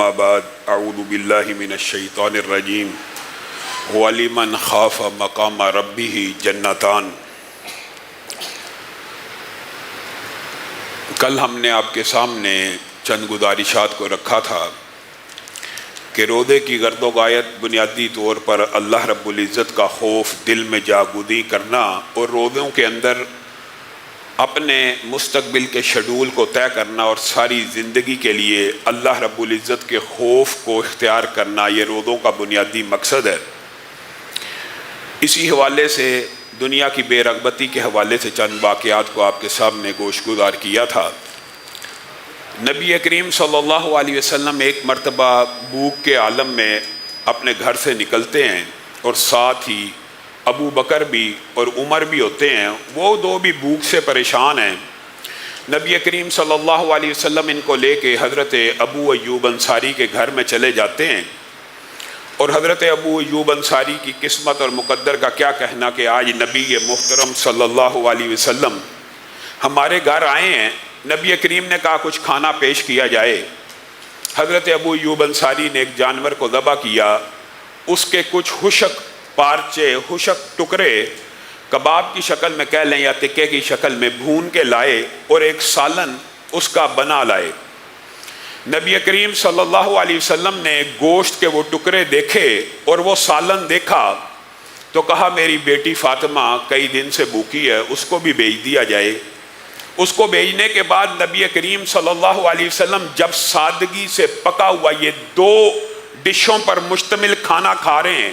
اما بعد اعوذ باللہ من الشیطان الرجیم وَلِمَنْ خَافَ مَقَامَ رَبِّهِ جنتان۔ کل ہم نے آپ کے سامنے چند گزارشات کو رکھا تھا کہ روزے کی گرد و غایت بنیادی طور پر اللہ رب العزت کا خوف دل میں جاگودی کرنا اور روزوں کے اندر اپنے مستقبل کے شیڈول کو طے کرنا اور ساری زندگی کے لیے اللہ رب العزت کے خوف کو اختیار کرنا، یہ روزوں کا بنیادی مقصد ہے۔ اسی حوالے سے دنیا کی بے رغبتی کے حوالے سے چند واقعات کو آپ کے سامنے گوش گزار کیا تھا۔ نبی کریم صلی اللہ علیہ وسلم ایک مرتبہ بھوک کے عالم میں اپنے گھر سے نکلتے ہیں اور ساتھ ہی ابو بکر بھی اور عمر بھی ہوتے ہیں، وہ دو بھی بھوک سے پریشان ہیں۔ نبی کریم صلی اللہ علیہ وسلم ان کو لے کے حضرت ابو ایوب انصاری کے گھر میں چلے جاتے ہیں، اور حضرت ابو ایوب انصاری کی قسمت اور مقدر کا کیا کہنا کہ آج نبی محترم صلی اللہ علیہ وسلم ہمارے گھر آئے ہیں۔ نبی کریم نے کہا کچھ کھانا پیش کیا جائے۔ حضرت ابو ایوب انصاری نے ایک جانور کو ذبح کیا، اس کے کچھ خشک پارچے، خشک ٹکڑے کباب کی شکل میں کہہ لیں یا تکے کی شکل میں بھون کے لائے اور ایک سالن اس کا بنا لائے۔ نبی کریم صلی اللہ علیہ وسلم نے گوشت کے وہ ٹکڑے دیکھے اور وہ سالن دیکھا تو کہا میری بیٹی فاطمہ کئی دن سے بھوکی ہے، اس کو بھی بھیج دیا جائے۔ اس کو بھیجنے کے بعد نبی کریم صلی اللہ علیہ وسلم جب سادگی سے پکا ہوا یہ دو ڈشوں پر مشتمل کھانا کھا رہے ہیں،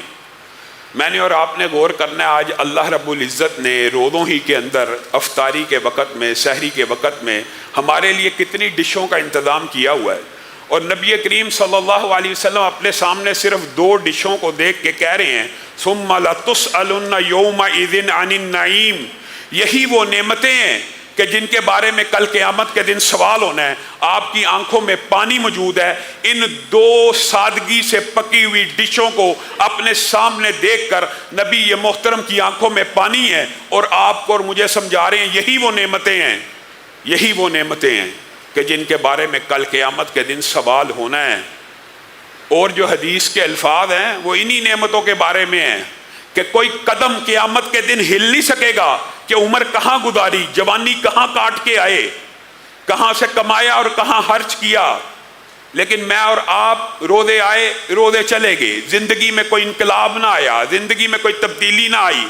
میں نے اور آپ نے غور کرنا ہے آج اللہ رب العزت نے روزوں ہی کے اندر افطاری کے وقت میں، سحری کے وقت میں ہمارے لیے کتنی ڈشوں کا انتظام کیا ہوا ہے، اور نبی کریم صلی اللہ علیہ وسلم اپنے سامنے صرف دو ڈشوں کو دیکھ کے کہہ رہے ہیں ثم لتسألن یومئذ عن النعیم۔ یہی وہ نعمتیں ہیں کہ جن کے بارے میں کل قیامت کے دن سوال ہونا ہے۔ آپ کی آنکھوں میں پانی موجود ہے، ان دو سادگی سے پکی ہوئی ڈشوں کو اپنے سامنے دیکھ کر نبی یہ محترم کی آنکھوں میں پانی ہے، اور آپ کو اور مجھے سمجھا رہے ہیں یہی وہ نعمتیں ہیں، یہی وہ نعمتیں ہیں کہ جن کے بارے میں کل قیامت کے دن سوال ہونا ہے۔ اور جو حدیث کے الفاظ ہیں وہ انہی نعمتوں کے بارے میں ہیں کہ کوئی قدم قیامت کے دن ہل نہیں سکے گا کہ عمر کہاں گزاری، جوانی کہاں کاٹ کے آئے، کہاں سے کمایا اور کہاں خرچ کیا، لیکن میں اور آپ روزے آئے روزے چلے گئے، زندگی میں کوئی انقلاب نہ آیا، زندگی میں کوئی تبدیلی نہ آئی۔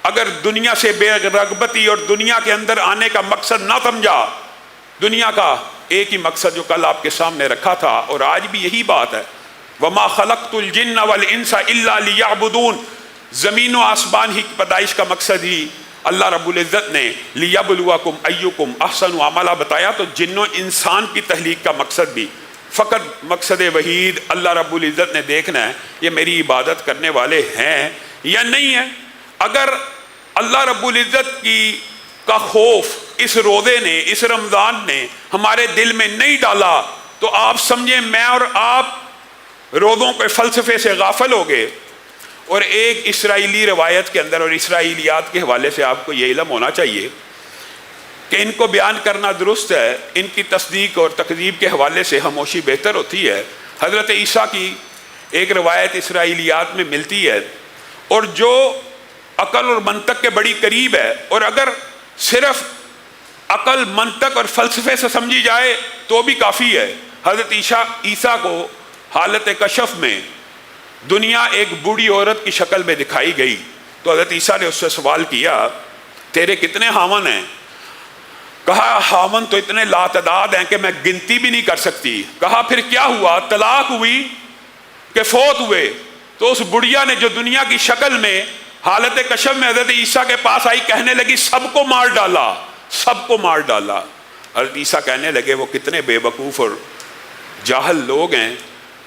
اگر دنیا سے بے رغبتی اور دنیا کے اندر آنے کا مقصد نہ سمجھا، دنیا کا ایک ہی مقصد جو کل آپ کے سامنے رکھا تھا اور آج بھی یہی بات ہے، وَمَا خَلَقْتُ الْجِنَّ وَالْإِنسَ إِلَّا لِيَعْبُدُونَ۔ زمین و آسمان ہی کی پیدائش کا مقصد ہی اللہ رب العزت نے لیبلوکم ایکم احسن عملا بتایا، تو جن و انسان کی تخلیق کا مقصد بھی فقط مقصد وحید اللہ رب العزت نے دیکھنا ہے یہ میری عبادت کرنے والے ہیں یا نہیں ہیں۔ اگر اللہ رب العزت کا خوف اس روزے نے، اس رمضان نے ہمارے دل میں نہیں ڈالا تو آپ سمجھیں میں اور آپ روزوں کے فلسفے سے غافل ہو گئے۔ اور ایک اسرائیلی روایت کے اندر اور اسرائیلیات کے حوالے سے آپ کو یہ علم ہونا چاہیے کہ ان کو بیان کرنا درست ہے، ان کی تصدیق اور تکذیب کے حوالے سے خاموشی بہتر ہوتی ہے۔ حضرت عیسیٰ کی ایک روایت اسرائیلیات میں ملتی ہے اور جو عقل اور منطق کے بڑی قریب ہے، اور اگر صرف عقل، منطق اور فلسفے سے سمجھی جائے تو بھی کافی ہے۔ حضرت عیسیٰ کو حالت کشف میں دنیا ایک بوڑھی عورت کی شکل میں دکھائی گئی، تو حضرت عیسیٰ نے اس سے سوال کیا تیرے کتنے خاوند ہیں؟ کہا خاوند تو اتنے لاتعداد ہیں کہ میں گنتی بھی نہیں کر سکتی۔ کہا پھر کیا ہوا؟ طلاق ہوئی کہ فوت ہوئے؟ تو اس بڑھیا نے جو دنیا کی شکل میں حالت کشف میں حضرت عیسیٰ کے پاس آئی کہنے لگی سب کو مار ڈالا، سب کو مار ڈالا۔ حضرت عیسیٰ کہنے لگے وہ کتنے بے وقوف اور جاہل لوگ ہیں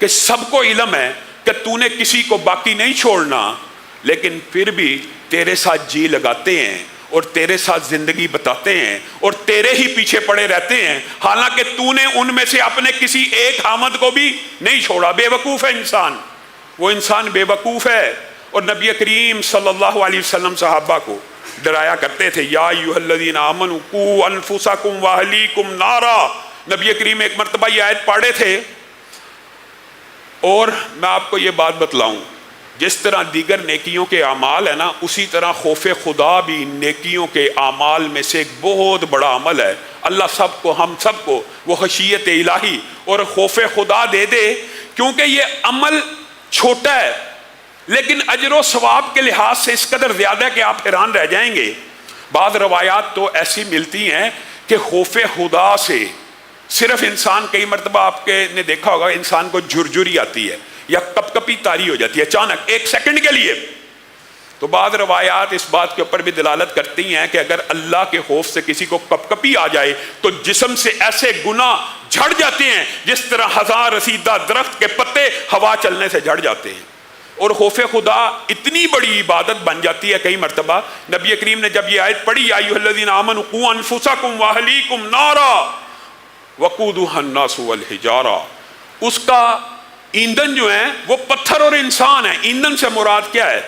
کہ سب کو علم ہے کہ تو نے کسی کو باقی نہیں چھوڑنا، لیکن پھر بھی تیرے ساتھ جی لگاتے ہیں اور تیرے ساتھ زندگی بتاتے ہیں اور تیرے ہی پیچھے پڑے رہتے ہیں، حالانکہ تو نے ان میں سے اپنے کسی ایک خامد کو بھی نہیں چھوڑا۔ بے وقوف ہے انسان، وہ انسان بے وقوف ہے۔ اور نبی کریم صلی اللہ علیہ وسلم صحابہ کو ڈرایا کرتے تھے یا ایھا الذین آمنوا قوا انفسکم واہلیکم نارا۔ نبی کریم ایک مرتبہ یہ آیت پڑھے تھے اور میں آپ کو یہ بات بتلاؤں، جس طرح دیگر نیکیوں کے اعمال ہے نا، اسی طرح خوف خدا بھی نیکیوں کے اعمال میں سے ایک بہت بڑا عمل ہے۔ اللہ سب کو، ہم سب کو وہ خشیت الہی اور خوف خدا دے دے، کیونکہ یہ عمل چھوٹا ہے لیکن اجر و ثواب کے لحاظ سے اس قدر زیادہ ہے کہ آپ حیران رہ جائیں گے۔ بعض روایات تو ایسی ملتی ہیں کہ خوف خدا سے صرف انسان، کئی مرتبہ آپ کے نے دیکھا ہوگا انسان کو جھرجھری آتی ہے یا کپ کپی طاری ہو جاتی ہے اچانک ایک سیکنڈ کے لیے، تو بعض روایات اس بات کے اوپر بھی دلالت کرتی ہیں کہ اگر اللہ کے خوف سے کسی کو کپ کپی آ جائے تو جسم سے ایسے گناہ جھڑ جاتے ہیں جس طرح ہزار رسیدہ درخت کے پتے ہوا چلنے سے جھڑ جاتے ہیں۔ اور خوف خدا اتنی بڑی عبادت بن جاتی ہے کئی مرتبہ۔ نبی کریم نے جب یہ آیت پڑھی، یا ایھا الذین آمنوا قوا انفسکم واہلیکم نارا وقودھا الناس والحجارہ، اس کا ایندھن جو ہے وہ پتھر اور انسان ہے۔ ایندھن سے مراد کیا ہے؟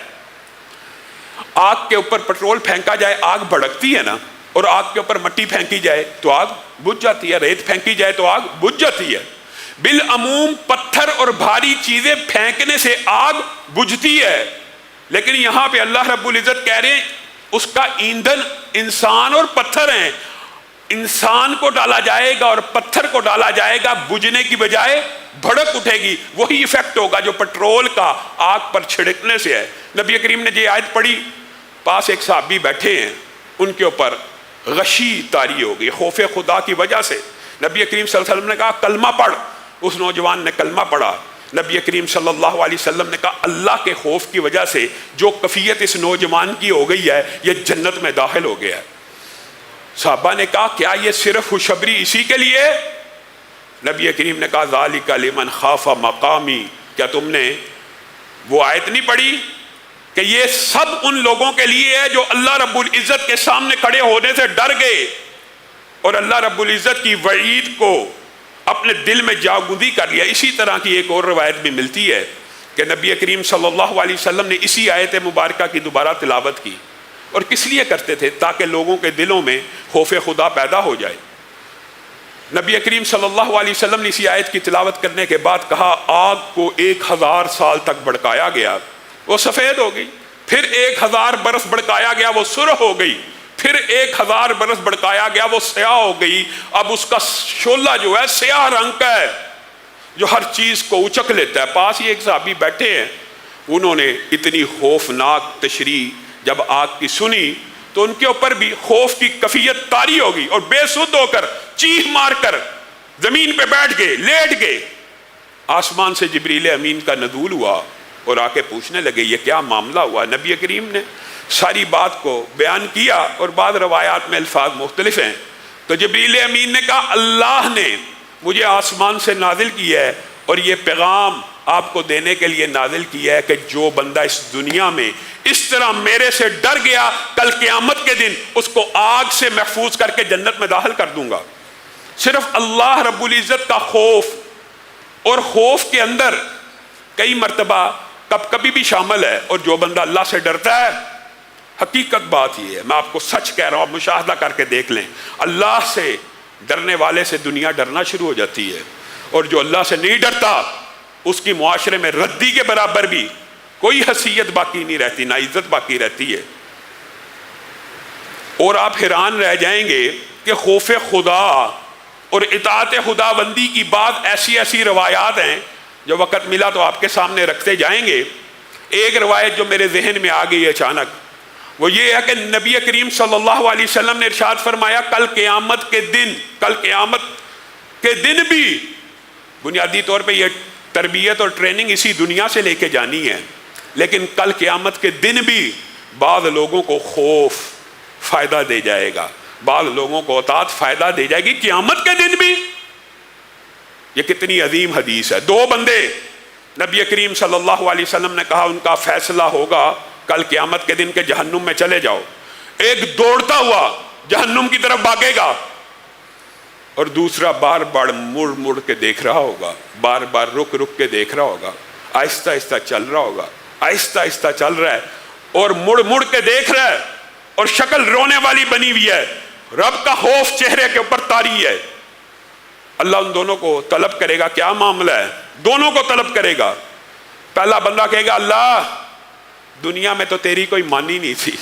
آگ کے اوپر پٹرول پھینکا جائے آگ بھڑکتی ہے نا، اور آگ کے اوپر مٹی پھینکی جائے تو آگ بجھ جاتی ہے، ریت پھینکی جائے تو آگ بجھ جاتی ہے۔ بالعموم پتھر اور بھاری چیزیں پھینکنے سے آگ بجھتی ہے، لیکن یہاں پہ اللہ رب العزت کہہ رہے ہیں اس کا ایندھن انسان اور پتھر ہیں۔ انسان کو ڈالا جائے گا اور پتھر کو ڈالا جائے گا، بجھنے کی بجائے بھڑک اٹھے گی، وہی ایفیکٹ ہوگا جو پٹرول کا آگ پر چھڑکنے سے ہے۔ نبی کریم نے یہ آیت پڑھی، پاس ایک صحابی بیٹھے ہیں، ان کے اوپر غشی طاری ہو گئی خوف خدا کی وجہ سے۔ نبی کریم صلی اللہ علیہ وسلم نے کہا کلمہ پڑھ، اس نوجوان نے کلمہ پڑھا۔ نبی کریم صلی اللہ علیہ وسلم نے کہا اللہ کے خوف کی وجہ سے جو کفیت اس نوجوان کی ہو گئی ہے یہ جنت میں داخل ہو گیا ہے۔ صحابہ نے کہا کیا یہ صرف خوشخبری اسی کے لیے؟ نبی کریم نے کہا ذالک لمن خاف مقامی، کیا تم نے وہ آیت نہیں پڑھی کہ یہ سب ان لوگوں کے لیے ہے جو اللہ رب العزت کے سامنے کھڑے ہونے سے ڈر گئے اور اللہ رب العزت کی وعید کو اپنے دل میں جاگودی کر لیا۔ اسی طرح کی ایک اور روایت بھی ملتی ہے کہ نبی کریم صلی اللہ علیہ وسلم نے اسی آیت مبارکہ کی دوبارہ تلاوت کی، اور کس لیے کرتے تھے؟ تاکہ لوگوں کے دلوں میں خوف خدا پیدا ہو جائے۔ نبی کریم صلی اللہ علیہ وسلم نے اسی آیت کی تلاوت کرنے کے بعد کہا آگ کو 1000 سال تک بھڑکایا گیا، وہ سفید ہو گئی، پھر 1000 برس بھڑکایا گیا، وہ سرخ ہو گئی، پھر 1000 برس بھڑکایا گیا، وہ سیاہ ہو گئی۔ اب اس کا شعلہ جو ہے سیاہ رنگ کا ہے جو ہر چیز کو اچک لیتا ہے۔ پاس ہی ایک صحابی بیٹھے ہیں، انہوں نے اتنی خوفناک تشریح جب آگ کی سنی تو ان کے اوپر بھی خوف کی کفیت طاری ہو گئی، اور بے سدھ ہو کر چیخ مار کر زمین پہ بیٹھ گئے، لیٹ گئے۔ آسمان سے جبریل امین کا نزول ہوا اور آ کے پوچھنے لگے یہ کیا معاملہ ہوا؟ نبی کریم نے ساری بات کو بیان کیا، اور بعض روایات میں الفاظ مختلف ہیں۔ تو جبریل امین نے کہا اللہ نے مجھے آسمان سے نازل کیا ہے اور یہ پیغام آپ کو دینے کے لیے نازل کیا ہے کہ جو بندہ اس دنیا میں اس طرح میرے سے ڈر گیا، کل قیامت کے دن اس کو آگ سے محفوظ کر کے جنت میں داخل کر دوں گا۔ صرف اللہ رب العزت کا خوف، اور خوف کے اندر کئی مرتبہ کب کبھی بھی شامل ہے، اور جو بندہ اللہ سے ڈرتا ہے، حقیقت بات یہ ہے، میں آپ کو سچ کہہ رہا ہوں، آپ مشاہدہ کر کے دیکھ لیں، اللہ سے ڈرنے والے سے دنیا ڈرنا شروع ہو جاتی ہے، اور جو اللہ سے نہیں ڈرتا اس کی معاشرے میں ردی کے برابر بھی کوئی حیثیت باقی نہیں رہتی، نہ عزت باقی رہتی ہے۔ اور آپ حیران رہ جائیں گے کہ خوف خدا اور اطاعت خدا بندی کی بات ایسی روایات ہیں جو وقت ملا تو آپ کے سامنے رکھتے جائیں گے۔ ایک روایت جو میرے ذہن میں آ گئی اچانک، وہ یہ ہے کہ نبی کریم صلی اللہ علیہ وسلم نے ارشاد فرمایا کل قیامت کے دن بھی، بنیادی طور پہ یہ تربیت اور ٹریننگ اسی دنیا سے لے کے جانی ہے، لیکن کل قیامت کے دن بھی بعض لوگوں کو خوف فائدہ دے جائے گا، بعض لوگوں کو اطاعت فائدہ دے جائے گی قیامت کے دن بھی۔ یہ کتنی عظیم حدیث ہے۔ 2 بندے نبی کریم صلی اللہ علیہ وسلم نے کہا ان کا فیصلہ ہوگا کل قیامت کے دن کے جہنم میں چلے جاؤ۔ ایک دوڑتا ہوا جہنم کی طرف بھاگے گا، اور دوسرا بار بار مڑ کے دیکھ رہا ہوگا، بار بار رک کے دیکھ رہا ہوگا، آہستہ آہستہ چل رہا ہوگا، آہستہ آہستہ چل رہا ہے اور مڑ کے دیکھ رہا ہے، اور شکل رونے والی بنی ہوئی ہے، رب کا خوف چہرے کے اوپر طاری ہے۔ اللہ ان دونوں کو طلب کرے گا کیا معاملہ ہے؟ دونوں کو طلب کرے گا. پہلا بندہ کہے گا اللہ دنیا میں تو تیری کوئی مانی نہیں تھی,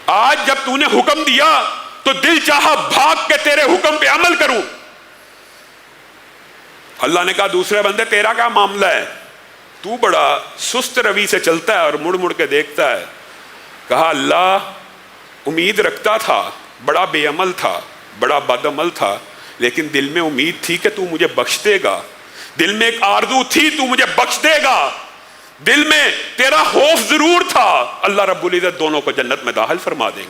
آج جب تو نے حکم دیا تو دل چاہا بھاگ کے تیرے حکم پہ عمل کروں. اللہ نے کہا دوسرے بندے تیرا کیا معاملہ ہے, تو بڑا سست روی سے چلتا ہے اور مڑ مڑ کے دیکھتا ہے. کہا اللہ امید رکھتا تھا, بڑا بے عمل تھا, بڑا بد عمل تھا, لیکن دل میں امید تھی کہ تو مجھے بخش دے گا, دل میں ایک آرزو تھی تو مجھے بخش دے گا, دل میں تیرا خوف ضرور تھا. اللہ رب العزت دونوں کو جنت میں داخل فرما دیں گے.